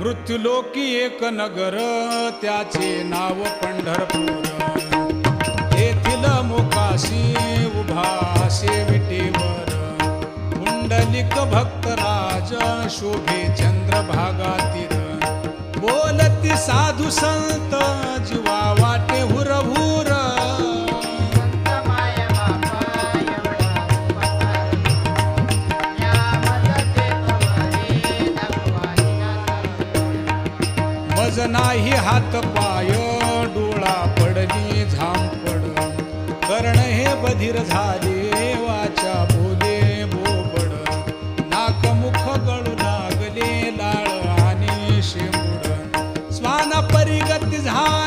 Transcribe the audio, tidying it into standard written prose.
मृत्युलोकी एक नगर त्याचे नाव पंढरपूर. येथील मोकाशी उभा विटेवर पुंडलिक भक्तराज शोभे चंद्रभागातील. बोलती साधू संत जीवा वाटे हुरहुर. मज नाही हात पाय डोळा पडली झांपड. कर्ण हे बधीर झाले वाचा बोले बोबड. नाक मुख गळू लागले लाळ आणि शेंबूड. स्वाना परिगती झाली